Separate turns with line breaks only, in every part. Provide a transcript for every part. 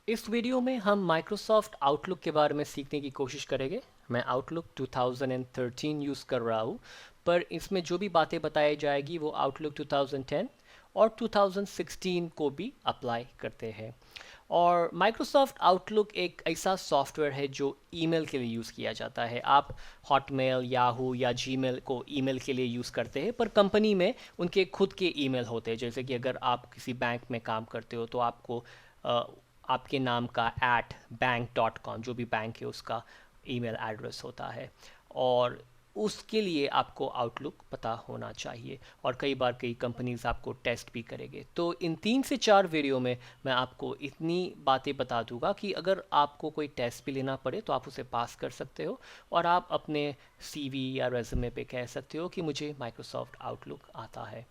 इस वीडियो में हम माइक्रोसॉफ्ट आउटलुक के बारे में सीखने की कोशिश करेंगे। मैं आउटलुक 2013 यूज़ कर रहा हूँ, पर इसमें जो भी बातें बताई जाएगी वो आउटलुक 2010 और 2016 को भी अप्लाई करते हैं। और माइक्रोसॉफ्ट आउटलुक एक ऐसा सॉफ्टवेयर है जो ईमेल के लिए यूज़ किया जाता है। आप हॉटमेल, याहू या जीमेल को ईमेल के लिए यूज़ करते हैं, पर कंपनी में उनके खुद के ईमेल होते हैं। जैसे कि अगर आप किसी बैंक में काम करते हो तो आपको अ, आपके नाम का @bank.com, जो भी बैंक है उसका ईमेल एड्रेस होता है, और उसके लिए आपको आउटलुक पता होना चाहिए। और कई बार कई कंपनीज आपको टेस्ट भी करेंगे। तो इन 3 से 4 वीडियो में मैं आपको इतनी बातें बता दूंगा कि अगर आपको कोई टेस्ट भी लेना पड़े तो आप उसे पास कर सकते हो, और आप अपने सीवी या रेज्यूमे पे कह सकते हो कि मुझे माइक्रोसॉफ्ट आउटलुक आता है।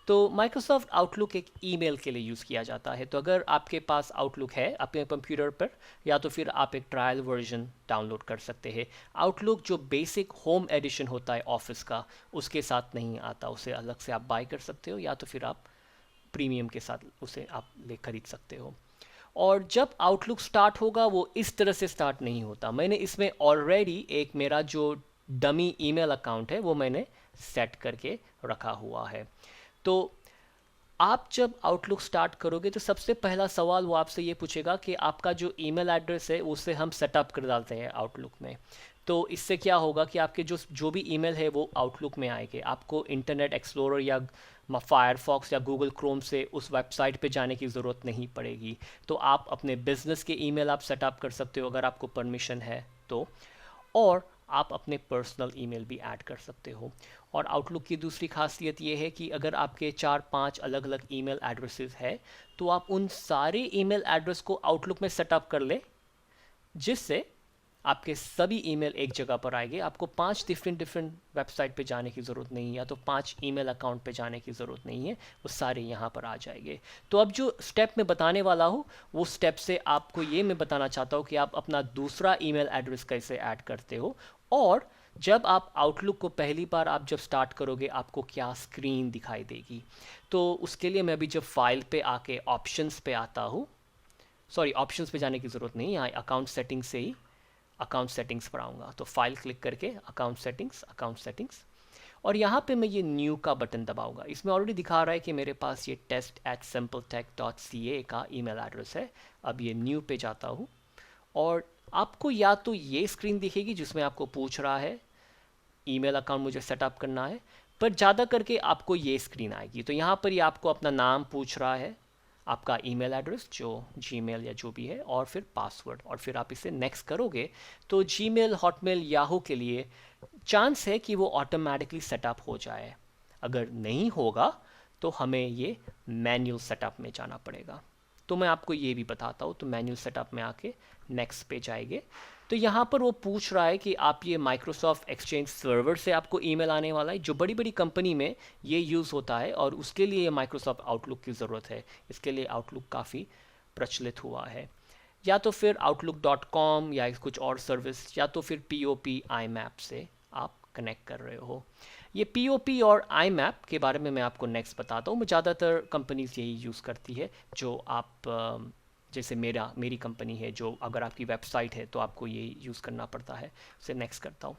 तो माइक्रोसॉफ्ट आउटलुक एक ईमेल के लिए यूज़ किया जाता है। तो अगर आपके पास आउटलुक है अपने कंप्यूटर पर, या तो फिर आप एक ट्रायल वर्जन डाउनलोड कर सकते हैं। आउटलुक जो बेसिक होम एडिशन होता है ऑफिस का, उसके साथ नहीं आता, उसे अलग से आप बाय कर सकते हो, या तो फिर आप प्रीमियम के साथ उसे आप ले खरीद सकते हो। और जब आउटलुक स्टार्ट होगा वो इस तरह से स्टार्ट नहीं होता। मैंने इसमें ऑलरेडी एक मेरा जो डमी ईमेल अकाउंट है वो मैंने सेट करके रखा हुआ है। तो आप जब आउटलुक स्टार्ट करोगे तो सबसे पहला सवाल वो आपसे ये पूछेगा कि आपका जो ईमेल एड्रेस है उसे हम सेटअप कर डालते हैं आउटलुक में। तो इससे क्या होगा कि आपके जो जो भी ईमेल है वो आउटलुक में आएंगे। आपको इंटरनेट एक्सप्लोरर या फायरफॉक्स या गूगल क्रोम से उस वेबसाइट पे जाने की ज़रूरत नहीं पड़ेगी। तो आप अपने बिजनेस के ईमेल आप सेटअप कर सकते हो अगर आपको परमिशन है तो। और आप अपने पर्सनल ईमेल भी ऐड कर सकते हो। और आउटलुक की दूसरी खासियत ये है कि अगर आपके 4-5 अलग अलग ईमेल एड्रेसेस है तो आप उन सारे ईमेल एड्रेस को आउटलुक में सेटअप कर ले, जिससे आपके सभी ईमेल एक जगह पर आएंगे। आपको 5 डिफरेंट डिफरेंट वेबसाइट पे जाने की ज़रूरत नहीं है, या तो 5 ईमेल अकाउंट पे जाने की ज़रूरत नहीं है, वो सारे यहाँ पर आ जाएंगे। तो अब जो स्टेप मैं बताने वाला हूँ वो स्टेप से आपको ये मैं बताना चाहता हूँ कि आप अपना दूसरा ईमेल एड्रेस कैसे ऐड करते हो, और जब आप आउटलुक को पहली बार आप जब स्टार्ट करोगे आपको क्या स्क्रीन दिखाई देगी। तो उसके लिए मैं अभी जब फाइल पे आके ऑप्शंस पे आता हूँ, सॉरी ऑप्शंस पे जाने की ज़रूरत नहीं, यहाँ अकाउंट सेटिंग्स से ही अकाउंट सेटिंग्स पर आऊँगा। तो फाइल क्लिक करके अकाउंट सेटिंग्स, और यहाँ पे मैं ये न्यू का बटन दबाऊंगा। इसमें ऑलरेडी दिखा रहा है कि मेरे पास ये test@simpletech.ca का ईमेल एड्रेस है। अब ये न्यू पे जाता हूँ, और आपको या तो ये स्क्रीन दिखेगी जिसमें आपको पूछ रहा है ईमेल अकाउंट मुझे सेटअप करना है, पर ज़्यादा करके आपको ये स्क्रीन आएगी। तो यहाँ पर ये आपको अपना नाम पूछ रहा है, आपका ईमेल एड्रेस जो जीमेल या जो भी है, और फिर पासवर्ड, और फिर आप इसे नेक्स्ट करोगे तो जीमेल, हॉटमेल, याहू के लिए चांस है कि वो ऑटोमेटिकली सेटअप हो जाए। अगर नहीं होगा तो हमें ये मैन्युअल सेटअप में जाना पड़ेगा। तो मैं आपको ये भी बताता हूँ। तो मैन्युअल सेटअप में आके नेक्स्ट पे जाएंगे तो यहाँ पर वो पूछ रहा है कि आप ये माइक्रोसॉफ्ट एक्सचेंज सर्वर से आपको ईमेल आने वाला है, जो बड़ी बड़ी कंपनी में ये यूज़ होता है, और उसके लिए माइक्रोसॉफ्ट आउटलुक की ज़रूरत है। इसके लिए आउटलुक काफ़ी प्रचलित हुआ है। या तो फिर outlook.com या कुछ और सर्विस, या तो फिर POP IMAP से आप कनेक्ट कर रहे हो। ये POP और IMAP के बारे में मैं आपको नेक्स्ट बताता हूँ। ज़्यादातर कंपनीज यही यूज़ करती है। जो आप जैसे मेरी कंपनी है, जो अगर आपकी वेबसाइट है तो आपको ये यूज़ करना पड़ता है। उसे नेक्स्ट करता हूँ,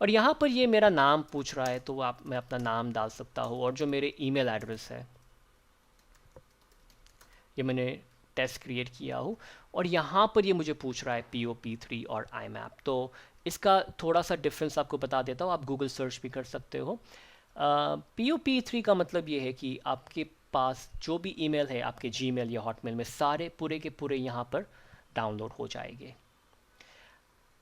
और यहाँ पर ये मेरा नाम पूछ रहा है तो मैं अपना नाम डाल सकता हूँ, और जो मेरे ईमेल एड्रेस है ये मैंने टेस्ट क्रिएट किया हूँ। और यहाँ पर ये मुझे पूछ रहा है POP3 और IMAP। तो इसका थोड़ा सा डिफरेंस आपको बता देता हूँ, आप गूगल सर्च भी कर सकते हो। POP3 का मतलब ये है कि आपके पास जो भी ईमेल है आपके जीमेल या हॉटमेल में, सारे पूरे के पूरे यहाँ पर डाउनलोड हो जाएंगे,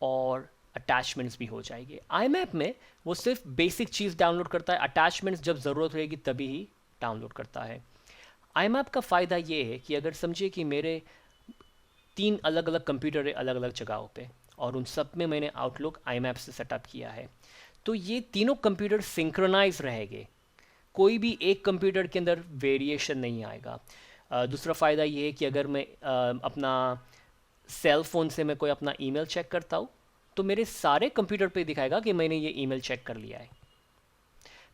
और अटैचमेंट्स भी हो जाएंगे। IMAP में वो सिर्फ बेसिक चीज़ डाउनलोड करता है, अटैचमेंट्स जब ज़रूरत रहेगी तभी ही डाउनलोड करता है। IMAP का फ़ायदा ये है कि अगर समझिए कि मेरे 3 अलग अलग कंप्यूटर है अलग अलग जगहों पे, और उन सब में मैंने आउटलुक IMAP से सेटअप किया है, तो ये तीनों कंप्यूटर सिंक्रोनाइज रहेंगे। कोई भी एक कंप्यूटर के अंदर वेरिएशन नहीं आएगा। दूसरा फ़ायदा ये है कि अगर मैं अपना सेल फ़ोन से मैं कोई अपना ईमेल चेक करता हूँ तो मेरे सारे कंप्यूटर पे दिखाएगा कि मैंने ये ईमेल चेक कर लिया है।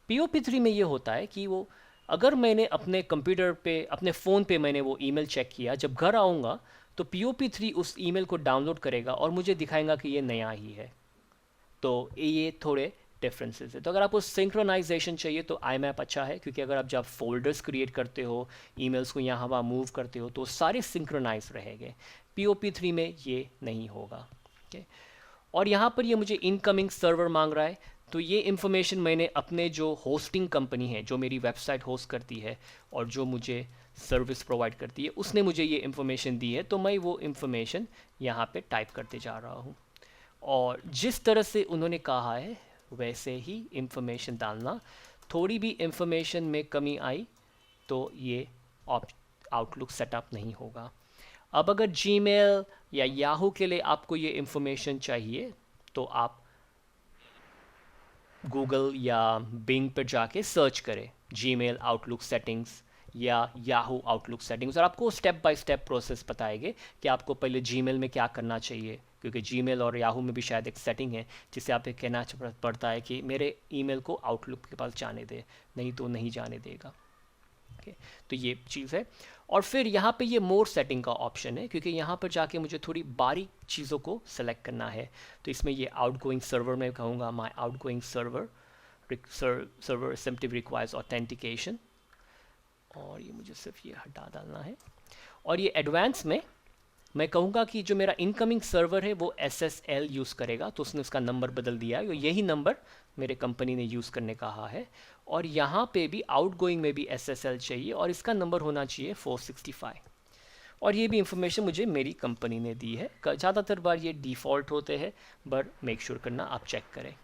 POP3 में ये होता है कि वो अगर मैंने अपने कंप्यूटर पे, अपने फ़ोन पे मैंने वो ईमेल चेक किया, जब घर आऊँगा तो POP3 उस ईमेल को डाउनलोड करेगा और मुझे दिखाएगा कि ये नया ही है। तो ये थोड़े डिफरेंसेस है। तो अगर आपको सिंक्रोनाइजेशन चाहिए तो IMAP अच्छा है, क्योंकि अगर आप जब फोल्डर्स क्रिएट करते हो, ईमेल्स को यहाँ वहाँ मूव करते हो, तो सारे सिंक्रोनाइज रहेंगे। POP3 में ये नहीं होगा। ओके, और यहाँ पर ये मुझे इनकमिंग सर्वर मांग रहा है। तो ये इन्फॉर्मेशन मैंने अपने जो होस्टिंग कंपनी है, जो मेरी वेबसाइट होस्ट करती है और जो मुझे सर्विस प्रोवाइड करती है, उसने मुझे ये इन्फॉर्मेशन दी है, तो मैं वो इन्फॉर्मेशन यहाँ पे टाइप करते जा रहा हूँ। और जिस तरह से उन्होंने कहा है वैसे ही इन्फॉर्मेशन डालना। थोड़ी भी इन्फॉर्मेशन में कमी आई तो ये आउटलुक सेटअप नहीं होगा। अब अगर जीमेल या याहू के लिए आपको ये इन्फॉर्मेशन चाहिए तो आप गूगल या बिंग पर जाके सर्च करें जीमेल आउटलुक सेटिंग्स या याहू आउटलुक सेटिंग्स, और आपको स्टेप बाय स्टेप प्रोसेस बताएंगे कि आपको पहले जीमेल में क्या करना चाहिए, क्योंकि जीमेल और याहू में भी शायद एक सेटिंग है जिसे आप कहना पड़ता है कि मेरे ईमेल को आउटलुक के पास जाने दे, नहीं तो नहीं जाने देगा। ओके, तो ये चीज़ है। और फिर यहाँ पे ये मोर सेटिंग का ऑप्शन है, क्योंकि यहाँ पर जाके मुझे थोड़ी बारीक चीज़ों को सेलेक्ट करना है। तो इसमें ये आउटगोइंग सर्वर में कहूँगा my outgoing server simply requires authentication, और ये मुझे सिर्फ ये हटा डालना है। और ये एडवांस में मैं कहूँगा कि जो मेरा इनकमिंग सर्वर है वो SSL यूज़ करेगा, तो उसने उसका नंबर बदल दिया है, यही नंबर मेरे कंपनी ने यूज़ करने कहा है। और यहाँ पे भी आउटगोइंग में भी SSL चाहिए और इसका नंबर होना चाहिए 465। और ये भी इंफॉर्मेशन मुझे मेरी कंपनी ने दी है। ज़्यादातर बार ये डिफ़ॉल्ट होते हैं, बट मेक श्योर करना आप चेक करें।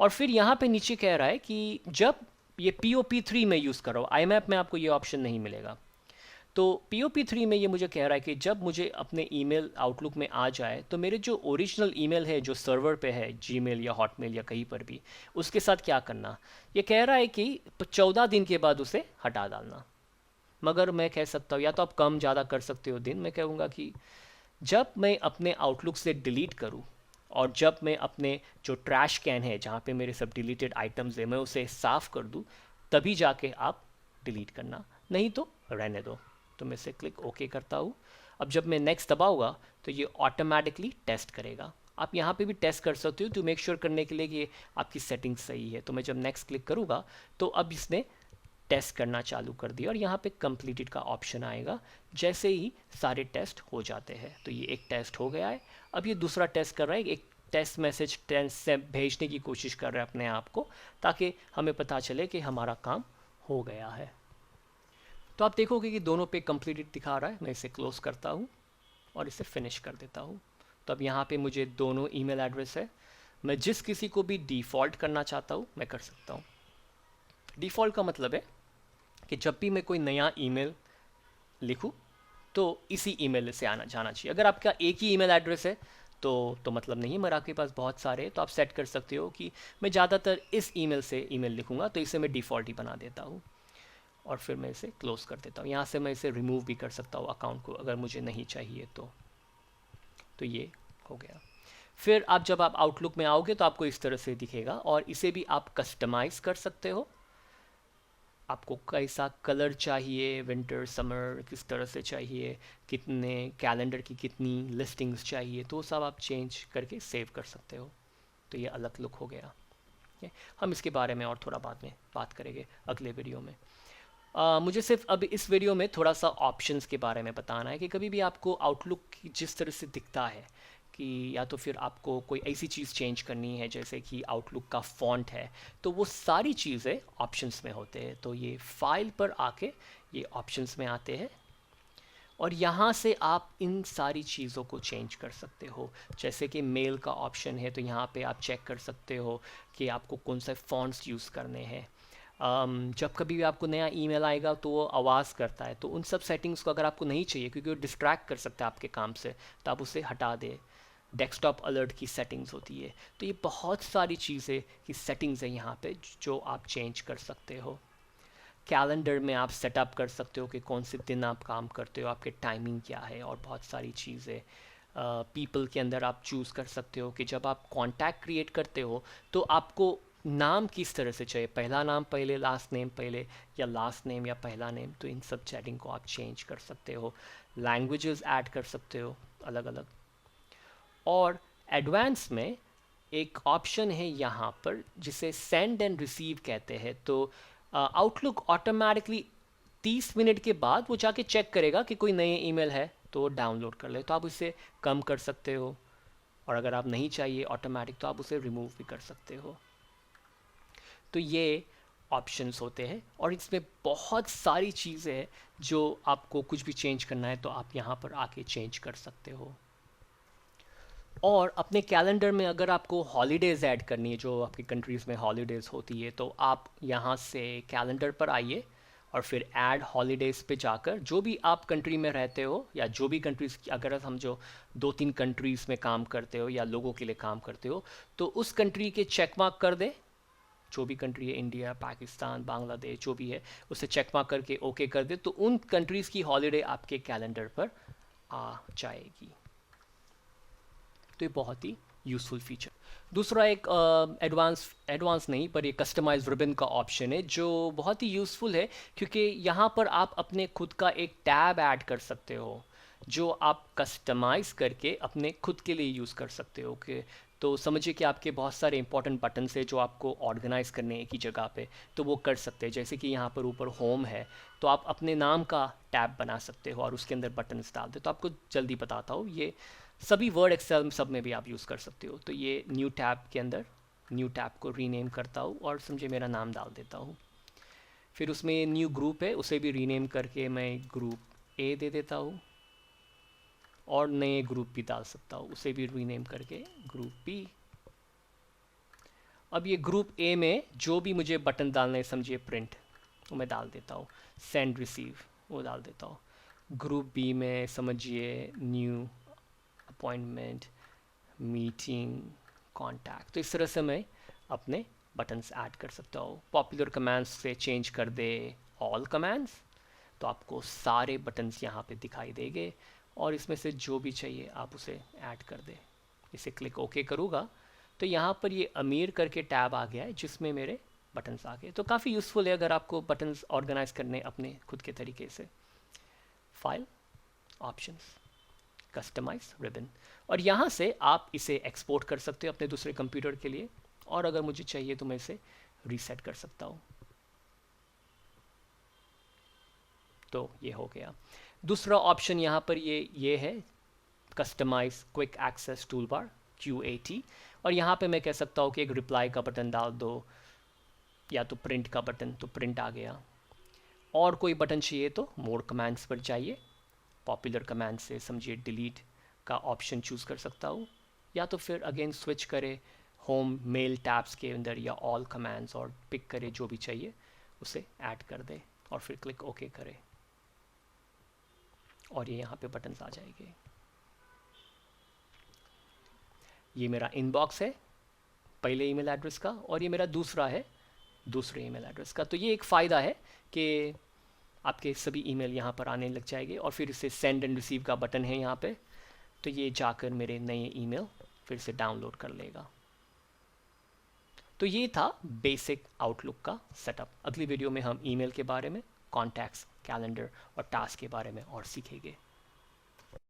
और फिर यहाँ पे नीचे कह रहा है कि जब ये POP3 में यूज़ कर रहा हूँ, IMAP में आपको ये ऑप्शन नहीं मिलेगा। तो POP3 में ये मुझे कह रहा है कि जब मुझे अपने ईमेल आउटलुक में आ जाए तो मेरे जो ओरिजिनल ईमेल है जो सर्वर पे है, जीमेल या हॉटमेल या कहीं पर भी, उसके साथ क्या करना। ये कह रहा है कि 14 दिन के बाद उसे हटा डालना। मगर मैं कह सकता हूँ, या तो आप कम ज़्यादा कर सकते हो दिन, मैं कहूँगा कि जब मैं अपने आउटलुक से डिलीट करूँ और जब मैं अपने जो ट्रैश कैन है जहाँ पे मेरे सब डिलीटेड आइटम्स है मैं उसे साफ़ कर दूँ, तभी जाके आप डिलीट करना, नहीं तो रहने दो। तो मैं इसे क्लिक ओके करता हूँ। अब जब मैं नेक्स्ट दबाऊँगा तो ये ऑटोमेटिकली टेस्ट करेगा। आप यहाँ पे भी टेस्ट कर सकते हो टू मेक श्योर करने के लिए कि आपकी सेटिंग सही है। तो मैं जब नेक्स्ट क्लिक करूँगा तो अब इसने टेस्ट करना चालू कर दिया और यहाँ पे कंप्लीटेड का ऑप्शन आएगा जैसे ही सारे टेस्ट हो जाते हैं। तो ये एक टेस्ट हो गया है। अब ये दूसरा टेस्ट कर रहा है, एक टेस्ट मैसेज से भेजने की कोशिश कर रहा है अपने आप को, ताकि हमें पता चले कि हमारा काम हो गया है। तो आप देखोगे कि दोनों पे कंप्लीटेड दिखा रहा है। मैं इसे क्लोज करता हूँ और इसे फिनिश कर देता हूँ। तो अब यहाँ पे मुझे दोनों ईमेल एड्रेस है। मैं जिस किसी को भी डिफ़ॉल्ट करना चाहता हूँ मैं कर सकता हूँ। डिफ़ॉल्ट का मतलब है कि जब भी मैं कोई नया ईमेल लिखूँ तो इसी ईमेल से आना जाना चाहिए। अगर आपका एक ही ईमेल एड्रेस है तो मतलब नहीं है, मगर आपके पास बहुत सारे हैं, तो आप सेट कर सकते हो कि मैं ज़्यादातर इस ईमेल से ईमेल लिखूँगा, तो इसे मैं डिफ़ॉल्ट ही बना देता हूँ और फिर मैं इसे क्लोज़ कर देता हूँ। यहाँ से मैं इसे रिमूव भी कर सकता हूँ अकाउंट को, अगर मुझे नहीं चाहिए तो ये हो गया। फिर आप जब आप आउटलुक में आओगे तो आपको इस तरह से दिखेगा और इसे भी आप कस्टमाइज़ कर सकते हो। आपको कैसा कलर चाहिए, विंटर समर किस तरह से चाहिए, कितने कैलेंडर की कितनी लिस्टिंग्स चाहिए, तो सब आप चेंज करके सेव कर सकते हो। तो ये अलग लुक हो गया। हम इसके बारे में और थोड़ा बाद में बात करेंगे अगले वीडियो में। मुझे सिर्फ अब इस वीडियो में थोड़ा सा ऑप्शंस के बारे में बताना है कि कभी भी आपको आउटलुक जिस तरह से दिखता है कि या तो फिर आपको कोई ऐसी चीज़ चेंज करनी है जैसे कि आउटलुक का फ़ॉन्ट है, तो वो सारी चीज़ें ऑप्शंस में होते हैं। तो ये फाइल पर आके ये ऑप्शंस में आते हैं और यहाँ से आप इन सारी चीज़ों को चेंज कर सकते हो। जैसे कि मेल का ऑप्शन है तो यहाँ पे आप चेक कर सकते हो कि आपको कौन सा फ़ॉन्ट्स यूज़ करने हैं। जब कभी भी आपको नया ईमेल आएगा तो वो आवाज़ करता है, तो उन सब सेटिंग्स को अगर आपको नहीं चाहिए क्योंकि वो डिस्ट्रैक्ट कर सकता है आपके काम से, तो आप उसे हटा दें। डेस्कटॉप अलर्ट की सेटिंग्स होती है। तो ये बहुत सारी चीज़ें की सेटिंग्स हैं यहाँ पे जो आप चेंज कर सकते हो। कैलेंडर में आप सेटअप कर सकते हो कि कौन से दिन आप काम करते हो, आपके टाइमिंग क्या है और बहुत सारी चीज़ें। पीपल के अंदर आप चूज़ कर सकते हो कि जब आप कॉन्टैक्ट क्रिएट करते हो तो आपको नाम किस तरह से चाहिए, पहला नाम पहले, लास्ट नेम पहले, या लास्ट नेम या पहला नेम, तो इन सब सेटिंग को आप चेंज कर सकते हो। लैंग्वेजेस ऐड कर सकते हो अलग अलग। और एडवांस में एक ऑप्शन है यहाँ पर जिसे सेंड एंड रिसीव कहते हैं। तो आउटलुक ऑटोमेटिकली 30 मिनट के बाद वो जाके चेक करेगा कि कोई नए ईमेल है तो डाउनलोड कर ले, तो आप उसे कम कर सकते हो। और अगर आप नहीं चाहिए ऑटोमेटिक तो आप उसे रिमूव भी कर सकते हो। तो ये ऑप्शंस होते हैं और इसमें बहुत सारी चीज़ें हैं जो आपको कुछ भी चेंज करना है तो आप यहाँ पर आके चेंज कर सकते हो। और अपने कैलेंडर में अगर आपको हॉलीडेज़ ऐड करनी है, जो आपकी कंट्रीज़ में हॉलीडेज़ होती है, तो आप यहाँ से कैलेंडर पर आइए और फिर ऐड हॉलीडेज़ पे जाकर जो भी आप कंट्री में रहते हो या जो भी कंट्रीज़, अगर हम जो 2-3 कंट्रीज़ में काम करते हो या लोगों के लिए काम करते हो, तो उस कंट्री के चेक मार्क कर दें। जो भी कंट्री है, इंडिया, पाकिस्तान, बांग्लादेश, जो भी है, उसे चेक मार्क करके ओके कर दे, तो उन कंट्रीज़ की हॉलीडे आपके कैलेंडर पर आ जाएगी। तो ये बहुत ही यूज़फुल फीचर। दूसरा एक एडवांस नहीं पर ये कस्टमाइज रिबन का ऑप्शन है जो बहुत ही यूज़फुल है, क्योंकि यहाँ पर आप अपने खुद का एक टैब ऐड कर सकते हो जो आप कस्टमाइज़ करके अपने खुद के लिए यूज़ कर सकते हो। कि तो समझिए कि आपके बहुत सारे इंपॉर्टेंट बटन्स है जो आपको ऑर्गेनाइज करने एक ही जगह पे, तो वो कर सकते हैं। जैसे कि यहाँ पर ऊपर होम है, तो आप अपने नाम का टैब बना सकते हो और उसके अंदर बटन्स डाल दे। तो आपको जल्दी बताता हूँ, ये सभी वर्ड एक्सेल सब में भी आप यूज़ कर सकते हो। तो ये न्यू टैब के अंदर न्यू टैब को रीनेम करता हूँ और समझे मेरा नाम डाल देता हूँ। फिर उसमें न्यू ग्रुप है, उसे भी रीनेम करके मैं ग्रुप ए दे देता हूँ और नए ग्रुप भी डाल सकता हूँ, उसे भी रीनेम करके ग्रुप बी। अब ये ग्रुप ए में जो भी मुझे बटन डालने हैं, समझिए प्रिंट, वो मैं डाल देता हूँ। सेंड रिसीव वो डाल देता हूँ। ग्रुप बी में समझिए न्यू अपॉइंटमेंट, मीटिंग, कॉन्टैक्ट। तो इस तरह से मैं अपने बटन्स ऐड कर सकता हूँ। पॉपुलर कमांड्स से चेंज कर दे ऑल कमांड्स, तो आपको सारे बटन्स यहाँ पे दिखाई देंगे और इसमें से जो भी चाहिए आप उसे ऐड कर दे। इसे क्लिक ओके करूँगा तो यहाँ पर ये अमीर करके टैब आ गया है जिसमें मेरे बटन्स आ गए। तो काफ़ी यूज़फुल है अगर आपको बटन्स ऑर्गेनाइज करने अपने खुद के तरीके से। फाइल, ऑप्शंस, कस्टमाइज रिबन, और यहाँ से आप इसे एक्सपोर्ट कर सकते हो अपने दूसरे कंप्यूटर के लिए, और अगर मुझे चाहिए तो मैं इसे रीसेट कर सकता हूँ। तो ये हो गया। दूसरा ऑप्शन यहाँ पर ये है customise quick access tool bar, QAT, और यहाँ पे मैं कह सकता हूँ कि एक रिप्लाई का बटन डाल दो या तो प्रिंट का बटन, तो प्रिंट आ गया। और कोई बटन चाहिए तो मोर कमांड्स पर चाहिए, पॉपुलर कमांड से समझिए डिलीट का ऑप्शन चूज़ कर सकता हूँ, या तो फिर अगेन स्विच करे होम मेल टैब्स के अंदर या ऑल कमांड्स और पिक करे जो भी चाहिए उसे ऐड कर दे और फिर क्लिक ओके करे और ये यहाँ पे बटन्स आ जाएंगे। ये मेरा इनबॉक्स है पहले ईमेल एड्रेस का और ये मेरा दूसरा है दूसरे ईमेल एड्रेस का। तो ये एक फ़ायदा है कि आपके सभी ईमेल यहाँ पर आने लग जाएंगे और फिर इसे सेंड एंड रिसीव का बटन है यहाँ पे, तो ये जाकर मेरे नए ईमेल फिर से डाउनलोड कर लेगा। तो ये था बेसिक आउटलुक का सेटअप। अगली वीडियो में हम ईमेल के बारे में, कॉन्टैक्ट्स, कैलेंडर और टास्क के बारे में और सीखेंगे।